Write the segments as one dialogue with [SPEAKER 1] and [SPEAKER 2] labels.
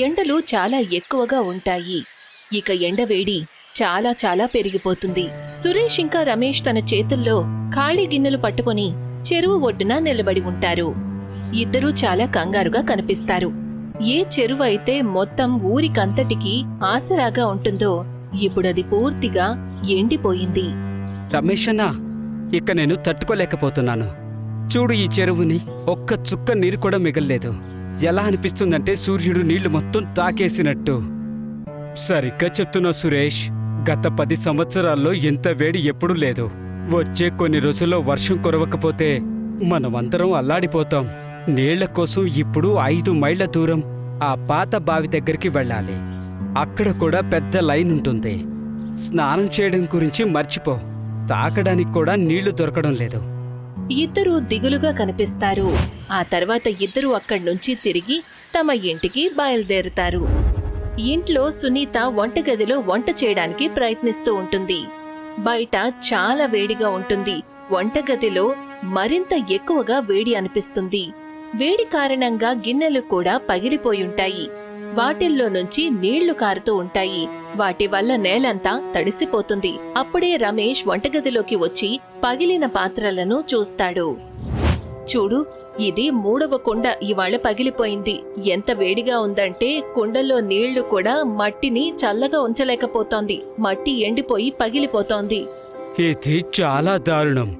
[SPEAKER 1] ఎండలు చాలా ఎక్కువగా ఉంటాయి. ఇక ఎండవేడి చాలా చాలా పెరిగిపోతుంది. సురేష్ ఇంకా రమేష్ తన చేతుల్లో ఖాళీ గిన్నెలు పట్టుకొని చెరువు ఒడ్డున నిలబడి ఉంటారు. ఇద్దరూ చాలా కంగారుగా కనిపిస్తారు. ఏ చెరువు అయితే మొత్తం ఊరికంతటికీ ఆసరాగా ఉంటుందో ఇప్పుడది పూర్తిగా ఎండిపోయింది.
[SPEAKER 2] రమేష్ అన్నా, ఇక నేను తట్టుకోలేకపోతున్నాను. చూడు, ఈ చెరువుని ఒక్క చుక్క నీరు కూడా మిగల్లేదు. ఎలా అనిపిస్తుందంటే సూర్యుడు నీళ్లు మొత్తం తాకేసినట్టు. సరిగ్గా చెప్తున్నావు సురేష్. గత 10 సంవత్సరాల్లో ఇంత వేడి ఎప్పుడూ లేదు. వచ్చే కొన్ని రోజుల్లో వర్షం కురవకపోతే మనమందరం అల్లాడిపోతాం. నీళ్ల కోసం ఇప్పుడు 5 మైళ్ల దూరం ఆ పాత బావి దగ్గరికి వెళ్ళాలి. అక్కడ కూడా పెద్ద లైన్ ఉంటుంది. స్నానం చేయడం గురించి మర్చిపో. తాకడానికి కూడా నీళ్లు దొరకడం లేదు.
[SPEAKER 1] ఇద్దరూ దిగులుగా కనిపిస్తారు. ఆ తర్వాత ఇద్దరూ అక్కడ్నుంచి తిరిగి తమ ఇంటికి బయలుదేరుతారు. ఇంట్లో సునీత వంటగదిలో వంట చేయడానికి ప్రయత్నిస్తూ ఉంటుంది. బయట చాలా వేడిగా ఉంటుంది. వంటగదిలో మరింత ఎక్కువగా వేడి అనిపిస్తుంది. వేడి కారణంగా గిన్నెలు కూడా పగిలిపోయుంటాయి. వాటిల్లో నుంచి నీళ్లు కారుతూ ఉంటాయి. వాటి వల్ల నేలంతా తడిసిపోతుంది. అప్పుడే రమేష్ వంటగదిలోకి వచ్చి పగిలిన పాత్రలను చూస్తాడు. చూడు, ఇది 3వ కుండ ఇవాళ పగిలిపోయింది. ఎంత వేడిగా ఉందంటే కుండలో నీళ్లు కూడా మట్టిని చల్లగా ఉంచలేకపోతోంది. మట్టి ఎండిపోయి పగిలిపోతోంది.
[SPEAKER 2] ఇది చాలా దారుణం.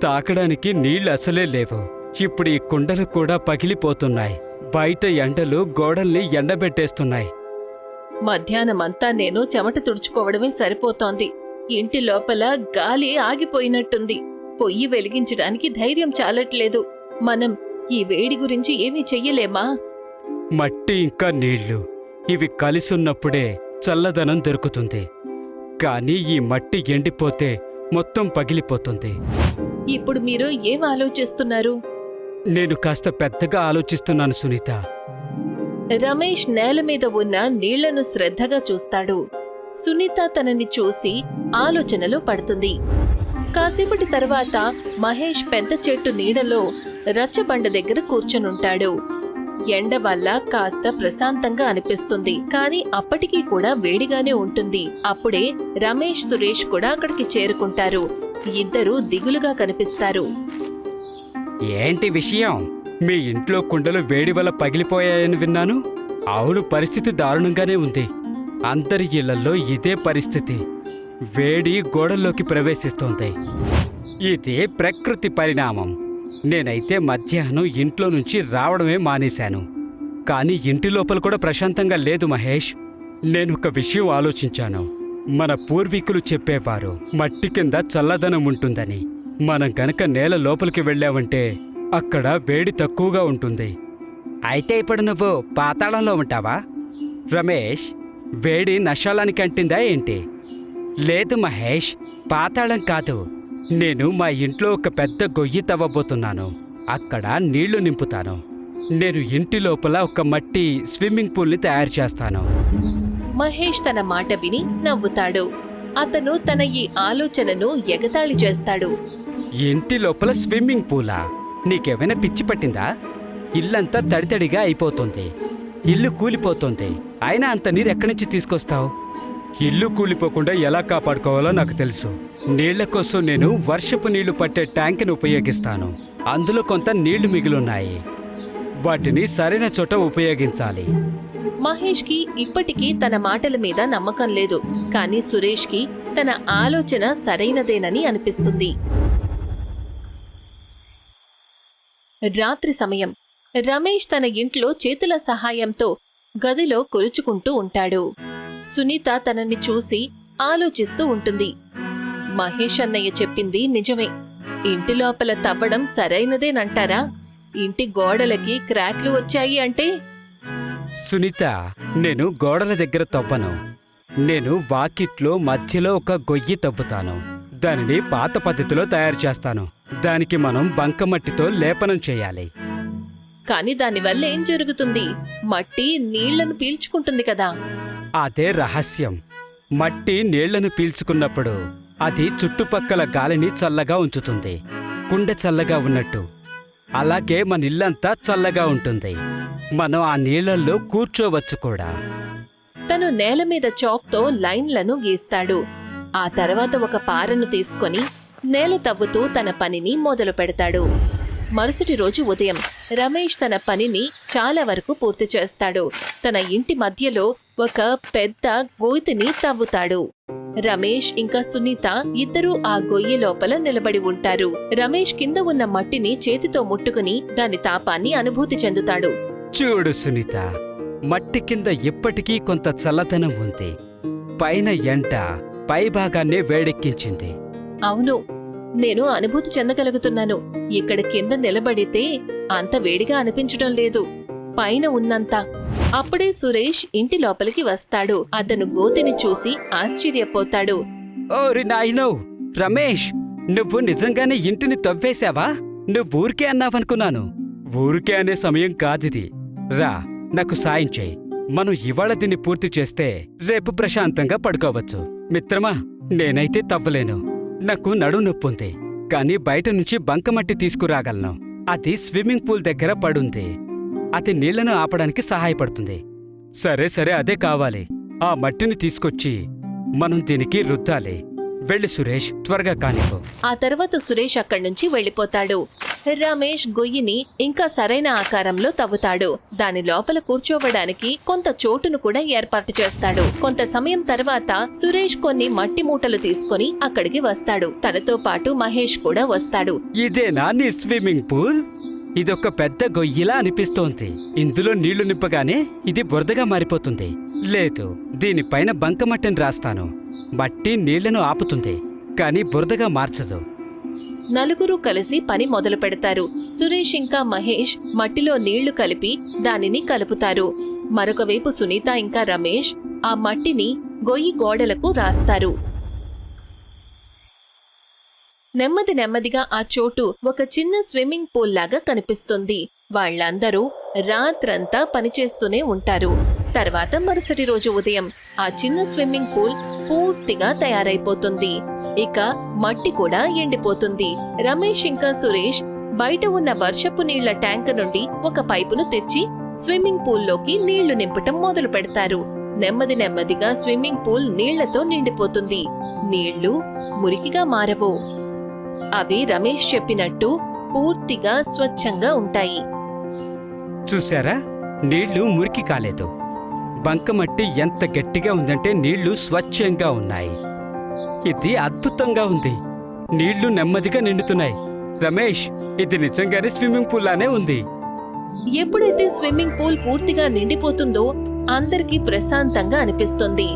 [SPEAKER 2] తాకడానికి నీళ్లు అసలే లేవు. ఇప్పుడు ఈ కుండలు కూడా పగిలిపోతున్నాయి. బయట ఎండలు గోడల్ని ఎండబెట్టేస్తున్నాయి.
[SPEAKER 1] మధ్యాహ్నమంతా నేను చెమట తుడుచుకోవడమే సరిపోతోంది. ఇంటి లోపల గాలి ఆగిపోయినట్టుంది. పొయ్యి వెలిగించడానికి ధైర్యం చాలట్లేదు. మనం ఈ వేడి గురించి ఏమీ చెయ్యలేమా?
[SPEAKER 2] మట్టి ఇంకా నీళ్లు ఇవి కలిసున్నప్పుడే చల్లదనం దొరుకుతుంది. కానీ ఈ మట్టి ఎండిపోతే మొత్తం పగిలిపోతుంది.
[SPEAKER 1] ఇప్పుడు మీరు ఏం ఆలోచిస్తున్నారు?
[SPEAKER 2] నేను కాస్త పెద్దగా ఆలోచిస్తున్నాను సునీత.
[SPEAKER 1] రమేష్ నేల మీద ఉన్న నీళ్లను శ్రద్ధగా చూస్తాడు. సునీత తనని చూసి ఆలోచనలో పడుతుంది. కాసేపటి తర్వాత మహేష్ పెద్ద చెట్టు నీడలో రచ్చబండ దగ్గర కూర్చునుంటాడు. ఎండ వల్ల కాస్త ప్రశాంతంగా అనిపిస్తుంది. కానీ అప్పటికీ కూడా వేడిగానే ఉంటుంది. అప్పుడే రమేష్, సురేష్ కూడా అక్కడికి చేరుకుంటారు. ఇద్దరూ దిగులుగా కనిపిస్తారు.
[SPEAKER 2] ఏంటి విషయం? మీ ఇంట్లో కుండలు వేడి వల్ల పగిలిపోయాయని విన్నాను. అవును, పరిస్థితి దారుణంగానే ఉంది. అందరి ఇళ్లలో ఇదే పరిస్థితి. వేడి గోడల్లోకి ప్రవేశిస్తోంది. ఇది ప్రకృతి పరిణామం. నేనైతే మధ్యాహ్నం ఇంట్లో నుంచి రావడమే మానేశాను. కానీ ఇంటి లోపల కూడా ప్రశాంతంగా లేదు మహేష్. నేనొక విషయం ఆలోచించాను. మన పూర్వీకులు చెప్పేవారు మట్టి కింద చల్లదనం ఉంటుందని. మనం గనక నేల లోపలికి వెళ్ళావంటే అక్కడ వేడి తక్కువగా ఉంటుంది. అయితే ఇప్పుడు నువ్వు పాతాళంలో ఉంటావా? రమేష్, వేడి నశాలానికి అంటిందా ఏంటి? లేదు మహేష్, పాతాళం కాదు. నేను మా ఇంట్లో ఒక పెద్ద గొయ్యి తవ్వబోతున్నాను. అక్కడ నీళ్లు నింపుతాను. నేను ఇంటి లోపల ఒక మట్టి స్విమ్మింగ్ పూల్ని తయారు చేస్తాను.
[SPEAKER 1] మహేష్ తన మాట విని నవ్వుతాడు. అతను తన ఈ ఆలోచనను ఎగతాళి చేస్తాడు.
[SPEAKER 2] ఇంటి లోపల స్విమ్మింగ్ పూలా? నీకేమైనా పిచ్చి పట్టిందా? ఇల్లంతా తడితడిగా అయిపోతుంది. ఇల్లు కూలిపోతుంది. అయినా అంత నీరు ఎక్కడి నుంచి తీసుకొస్తావు? ఇల్లు కూలిపోకుండా ఎలా కాపాడుకోవాలో నాకు తెలుసు. నీళ్ల కోసం నేను వర్షపు నీళ్లు పట్టే ట్యాంకును ఉపయోగిస్తాను. అందులో కొంత నీళ్లు మిగిలిన్నాయి. వాటిని సరైన చోట ఉపయోగించాలి.
[SPEAKER 1] మహేష్కి ఇప్పటికీ తన మాటల మీద నమ్మకం లేదు. కానీ సురేష్కి తన ఆలోచన సరైనదేనని అనిపిస్తుంది. రాత్రి సమయం. రమేష్ తన ఇంట్లో చేతుల సహాయంతో గదిలో కొలుచుకుంటూ ఉంటాడు. సునీత తనని చూసి ఆలోచిస్తూ ఉంటుంది. మహేష్ అన్నయ్య చెప్పింది నిజమే. ఇంటి లోపల తవ్వడం సరైనదేనంటారా? ఇంటి గోడలకి క్రాక్లు వచ్చాయి అంటే?
[SPEAKER 2] సునీత, నేను గోడల దగ్గర తవ్వను. నేను వాకిట్లో మధ్యలో ఒక గొయ్యి తవ్వుతాను. దానిని పాత పద్ధతిలో తయారు చేస్తాను. దానికి మనం బంకమట్టితో లేపనం చేయాలి.
[SPEAKER 1] కాని దానివల్ల ఏం జరుగుతుంది? మట్టి నీళ్లను పీల్చుకుంటుంది కదా.
[SPEAKER 2] అదే రహస్యం. మట్టి నీళ్లను పీల్చుకున్నప్పుడు అది చుట్టుపక్కల గాలిని చల్లగా ఉంచుతుంది. కుండ చల్లగా ఉన్నట్టు. అలాగే మన ఇల్లంతా చల్లగా ఉంటుంది. మనం ఆ నీళ్ళల్లో కూర్చోవచ్చు కూడా.
[SPEAKER 1] తను నేల మీద చాక్తో లైన్లను గీస్తాడు. ఆ తర్వాత ఒక పారను తీసుకొని నేల తవ్వుతూ తన పనిని మొదలు పెడతాడు. మరుసటి రోజు ఉదయం రమేష్ తన పనిని చాలా వరకు పూర్తి చేస్తాడు. తన ఇంటి మధ్యలో ఒక పెద్ద గోతిని తవ్వుతాడు. రమేష్ ఇంకా సునీత ఇద్దరూ ఆ గొయ్యి లోపల నిలబడి ఉంటారు. రమేష్ కింద ఉన్న మట్టిని చేతితో ముట్టుకుని దాని తాపాన్ని అనుభూతి చెందుతాడు.
[SPEAKER 2] చూడు సునీత, మట్టి కింద ఇప్పటికీ కొంత చల్లదనం ఉంది. పైన ఎండ పైభాగాన్నే వేడెక్కించింది.
[SPEAKER 1] అవును, నేను అనుభూతి చెందగలుగుతున్నాను. ఇక్కడ కింద నిలబడితే అంత వేడిగా అనిపించడం లేదు, పైన ఉన్నంత. అప్పుడే సురేష్ ఇంటి లోపలికి వస్తాడు. అతను గోతిని చూసి ఆశ్చర్యపోతాడు.
[SPEAKER 2] ఓరి నాయనో, రమేష్, నువ్వు నిజంగానే ఇంటిని తవ్వేశావా? నువ్వు ఊరికే అన్నావనుకున్నాను. ఊరికే అనే సమయం కాదిది. రా, నాకు సాయం చేయి. మనం ఇవాళ దీన్ని పూర్తి చేస్తే రేపు ప్రశాంతంగా పడుకోవచ్చు. మిత్రమా, నేనైతే తవ్వలేను. నాకు నడుం నొప్పుంది. కానీ బయట నుంచి బంకమట్టి తీసుకురాగలను. అది స్విమ్మింగ్ పూల్ దగ్గర పడుంది. అది నీళ్లను ఆపడానికి సహాయపడుతుంది. సరే సరే, అదే కావాలి. ఆ మట్టిని తీసుకొచ్చి మనం దీనికి రుద్దాలి. వెళ్ళి సురేష్, త్వరగా కానిపో.
[SPEAKER 1] ఆ తర్వాత సురేష్ అక్కడి నుంచి వెళ్ళిపోతాడు. రమేష్ గొయ్యిని ఇంకా సరైన ఆకారంలో తవ్వుతాడు. దాని లోపల కూర్చోవడానికి కొంత చోటును కూడా ఏర్పాటు చేస్తాడు. కొంత సమయం తర్వాత సురేష్ కొన్ని మట్టి మూటలు తీసుకొని అక్కడికి వస్తాడు. తనతో పాటు మహేష్ కూడా వస్తాడు.
[SPEAKER 2] ఇదేనా నీ స్విమ్మింగ్ పూల్? ఇదొక పెద్ద గొయ్యిలా అనిపిస్తోంది. ఇందులో నీళ్లు నింపగానే ఇది బురదగా మారిపోతుంది. లేదు, దీనిపైన బంకమట్టిని రాస్తాను. మట్టి నీళ్లను ఆపుతుంది, కానీ బురదగా మార్చదు.
[SPEAKER 1] నలుగురు కలిసి పని మొదలు పెడతారు. సురేష్ ఇంకా మహేష్ మట్టిలో నీళ్లు కలిపి దానిని కలుపుతారు. మరొక వైపు సునీత ఇంకా రమేష్ ఆ మట్టిని గొయ్యి గోడలకు రాస్తారు. నెమ్మది నెమ్మదిగా ఆ చోటు ఒక చిన్న స్విమ్మింగ్ పూల్ లాగా కనిపిస్తుంది. వాళ్ళందరూ రాత్రంతా పనిచేస్తూనే ఉంటారు. తర్వాత మరుసటి రోజు ఉదయం ఆ చిన్న స్విమ్మింగ్ పూల్ పూర్తిగా తయారైపోతుంది. ఇక మట్టి కూడా ఎండిపోతుంది. రమేష్ ఇంకా సురేష్ బయట ఉన్న వర్షపు నీళ్ల ట్యాంక్ నుండి ఒక పైపును తెచ్చి స్విమ్మింగ్ పూల్లోకి నీళ్లు నింపటం మొదలు పెడతారు. నెమ్మది నెమ్మదిగా స్విమ్మింగ్ పూల్ నీళ్లతో నిండిపోతుంది. నీళ్లు మురికిగా మారవు. అవి రమేష్ చెప్పినట్టు పూర్తిగా స్వచ్ఛంగా ఉంటాయి.
[SPEAKER 2] చూశారా, నీళ్లు మురికి కాలేదు. బంకమట్టి ఎంత గట్టిగా ఉందంటే నీళ్లు స్వచ్ఛంగా ఉన్నాయి. ఇది అద్భుతంగా ఉంది. నీళ్లు నెమ్మదిగా నిండుతున్నాయి. రమేష్, ఇది నిజంగానే స్విమ్మింగ్ పూల్ లానే ఉంది.
[SPEAKER 1] ఎప్పుడైతే స్విమ్మింగ్ పూల్ పూర్తిగా నిండిపోతుందో అందరికీ ప్రశాంతంగా అనిపిస్తుంది.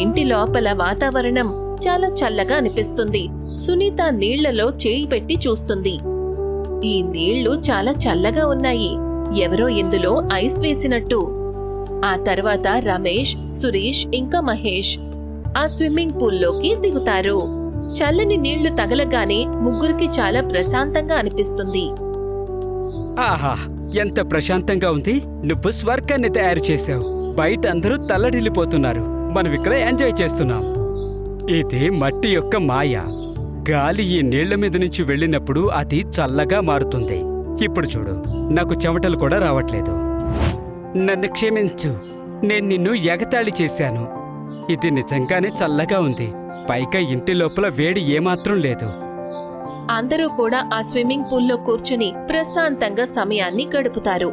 [SPEAKER 1] ఇంటి లోపల వాతావరణం చాలా చల్లగా అనిపిస్తుంది. సునీత నీళ్లలో చేయి పెట్టి చూస్తుంది. ఈ నీళ్లు చాలా చల్లగా ఉన్నాయి. ఎవరో ఇందులో ఐస్ వేసినట్టు. ఆ తర్వాత రమేష్, సురేష్ ఇంకా మహేష్ ఆ స్విమ్మింగ్ పూల్లోకి దిగుతారు. చల్లని నీళ్లు తగలగానే ముగ్గురికి చాలా ప్రశాంతంగా అనిపిస్తుంది.
[SPEAKER 2] ఆహా, ఎంత ప్రశాంతంగా ఉంది. నువ్వు స్వర్గాన్ని తయారు చేశావు. బయట అందరూ తల్లడిల్లిపోతున్నారు. మనం ఇక్కడ ఎంజాయ్ చేస్తున్నాం. ఇది మట్టి యొక్క మాయ. గాలి ఈ నీళ్ల మీద నుంచి వెళ్ళినప్పుడు అది చల్లగా మారుతుంది. ఇప్పుడు చూడు, నాకు చెమటలు కూడా రావట్లేదు. నన్ను క్షమించు, నేను నిన్ను ఎగతాళి చేశాను. ఇది నిజంగానే చల్లగా ఉంది. పైగా ఇంటి లోపల వేడి ఏమాత్రం లేదు.
[SPEAKER 1] అందరూ కూడా ఆ స్విమ్మింగ్ పూల్లో కూర్చుని ప్రశాంతంగా సమయాన్ని గడుపుతారు.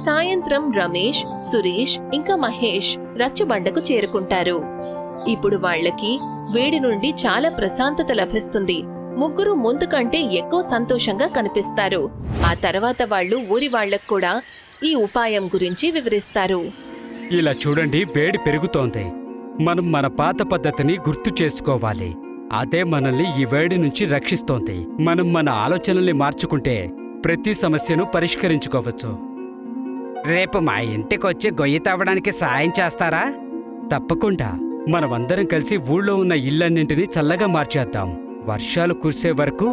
[SPEAKER 1] సాయంత్రం రమేష్, సురేష్ ఇంకా మహేష్ రచ్చబండకు చేరుకుంటారు. ఇప్పుడు వాళ్లకి వేడి నుండి చాలా ప్రశాంతత లభిస్తుంది. ముగ్గురు ముందు కంటే ఎక్కువ సంతోషంగా కనిపిస్తారు. ఆ తర్వాత వాళ్ళు ఊరి వాళ్లకు కూడా ఈ ఉపాయం గురించి వివరిస్తారు.
[SPEAKER 2] ఇలా చూడండి, వేడి పెరుగుతోంది. మనం మన పాత పద్ధతిని గుర్తు చేసుకోవాలి. అదే మనల్ని ఈ వేడి నుంచి రక్షిస్తోంది. మనం మన ఆలోచనల్ని మార్చుకుంటే ప్రతి సమస్యను పరిష్కరించుకోవచ్చు. రేపు మా ఇంటికొచ్చి గొయ్యి తవ్వడానికి సాయం చేస్తారా? తప్పకుండా. మనమందరం కలిసి ఊళ్ళో ఉన్న ఇళ్లన్నింటినీ చల్లగా మార్చేద్దాం. వర్షాలు కురిసే వరకు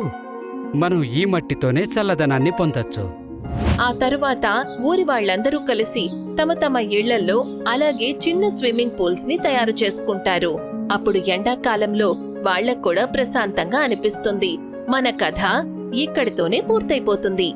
[SPEAKER 2] మనం ఈ మట్టితోనే చల్లదనాన్ని పొందొచ్చు.
[SPEAKER 1] ఆ తరువాత ఊరి వాళ్ళందరూ కలిసి తమ తమ ఇళ్లల్లో అలాగే చిన్న స్విమ్మింగ్ పూల్స్ ని తయారు చేసుకుంటారు. అప్పుడు ఎండాకాలంలో వాళ్లకు కూడా ప్రశాంతంగా అనిపిస్తుంది. మన కథ ఇక్కడితోనే పూర్తయిపోతుంది.